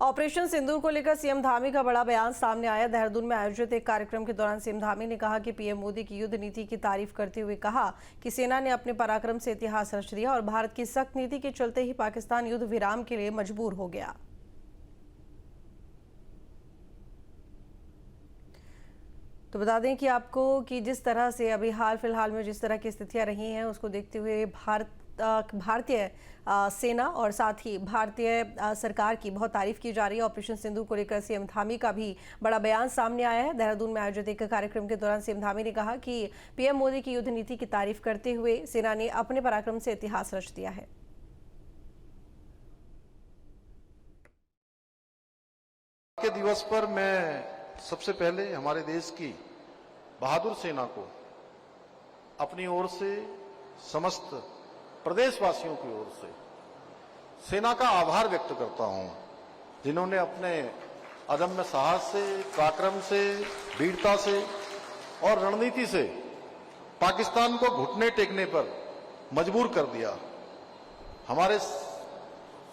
Operation सिंदूर को लेकर CM Dhami का बड़ा बयान सामने आया। देहरादून में आयोजित एक कार्यक्रम के दौरान सीएम धामी ने कहा कि पीएम मोदी की युद्ध नीति की तारीफ करते हुए कहा कि सेना ने अपने पराक्रम से इतिहास रच दिया और भारत की सख्त नीति के चलते ही पाकिस्तान युद्ध विराम के लिए मजबूर हो गया। तो बता दें कि आपको कि जिस तरह से अभी हाल फिलहाल में जिस तरह की स्थितियां रही हैं उसको देखते हुए भारतीय सेना और साथ ही भारतीय सरकार की बहुत तारीफ की जा रही है। ऑपरेशन सिंदूर को लेकर सीएम धामी का भी बड़ा बयान सामने आया है। देहरादून में आयोजित एक कार्यक्रम के दौरान सीएम धामी ने कहा कि पीएम मोदी की युद्ध नीति की तारीफ करते हुए सेना ने अपने पराक्रम से इतिहास रच दिया है। के दिवस पर मैं सबसे पहले हमारे देश की बहादुर सेना को अपनी ओर से समस्त प्रदेशवासियों की ओर से सेना का आभार व्यक्त करता हूं, जिन्होंने अपने अदम्य साहस से, पराक्रम से, वीरता से और रणनीति से पाकिस्तान को घुटने टेकने पर मजबूर कर दिया। हमारे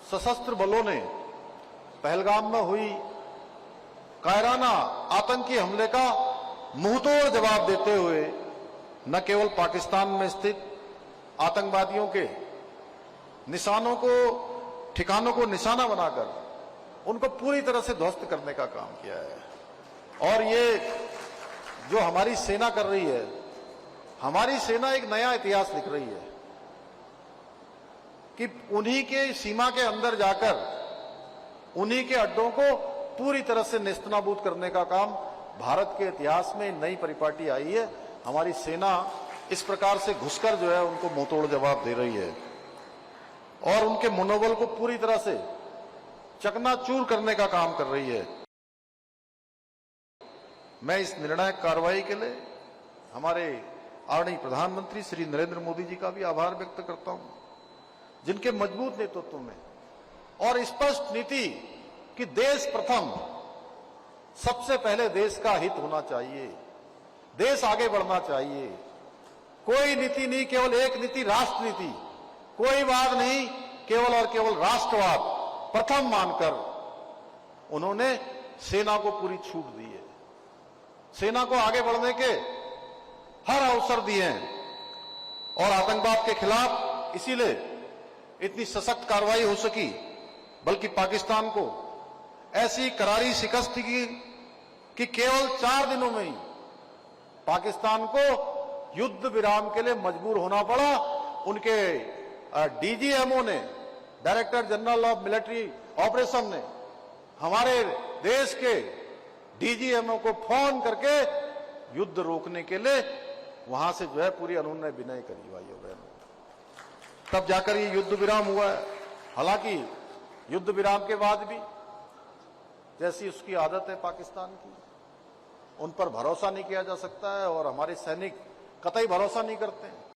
सशस्त्र बलों ने पहलगाम में हुई कायराना आतंकी हमले का मुंहतोड़ जवाब देते हुए न केवल पाकिस्तान में स्थित आतंकवादियों के निशानों को, ठिकानों को निशाना बनाकर उनको पूरी तरह से ध्वस्त करने का काम किया है। और ये जो हमारी सेना कर रही है, हमारी सेना एक नया इतिहास लिख रही है कि उन्हीं के सीमा के अंदर जाकर उन्हीं के अड्डों को पूरी तरह से नेस्तनाबूद करने का काम भारत के इतिहास में नई परिपाटी आई है। हमारी सेना इस प्रकार से घुसकर जो है उनको मुंहतोड़ जवाब दे रही है और उनके मनोबल को पूरी तरह से चकनाचूर करने का काम कर रही है। मैं इस निर्णायक कार्रवाई के लिए हमारे आदरणीय प्रधानमंत्री श्री नरेंद्र मोदी जी का भी आभार व्यक्त करता हूं, जिनके मजबूत नेतृत्व में और स्पष्ट नीति कि देश प्रथम, सबसे पहले देश का हित होना चाहिए, देश आगे बढ़ना चाहिए। कोई नीति नहीं, केवल एक नीति, राष्ट्र नीति, कोई वाद नहीं, केवल और केवल राष्ट्रवाद प्रथम मानकर उन्होंने सेना को पूरी छूट दी है। सेना को आगे बढ़ने के हर अवसर दिए हैं और आतंकवाद के खिलाफ इसीलिए इतनी सशक्त कार्रवाई हो सकी, बल्कि पाकिस्तान को ऐसी करारी शिकस्त की कि केवल 4 दिनों में ही पाकिस्तान को युद्ध विराम के लिए मजबूर होना पड़ा। उनके डीजीएमओ ने, director general of military operation ने हमारे देश के डीजीएमओ को फोन करके युद्ध रोकने के लिए वहां से जो है पूरी अनुनय विनय करी भाइयों बहनों, तब जाकर ये युद्ध विराम हुआ है। हालांकि युद्ध विराम के बाद भी जैसी उसकी आदत है पाकिस्तान की, उन पर भरोसा नहीं किया जा सकता है और हमारे सैनिक कतई भरोसा नहीं करते हैं।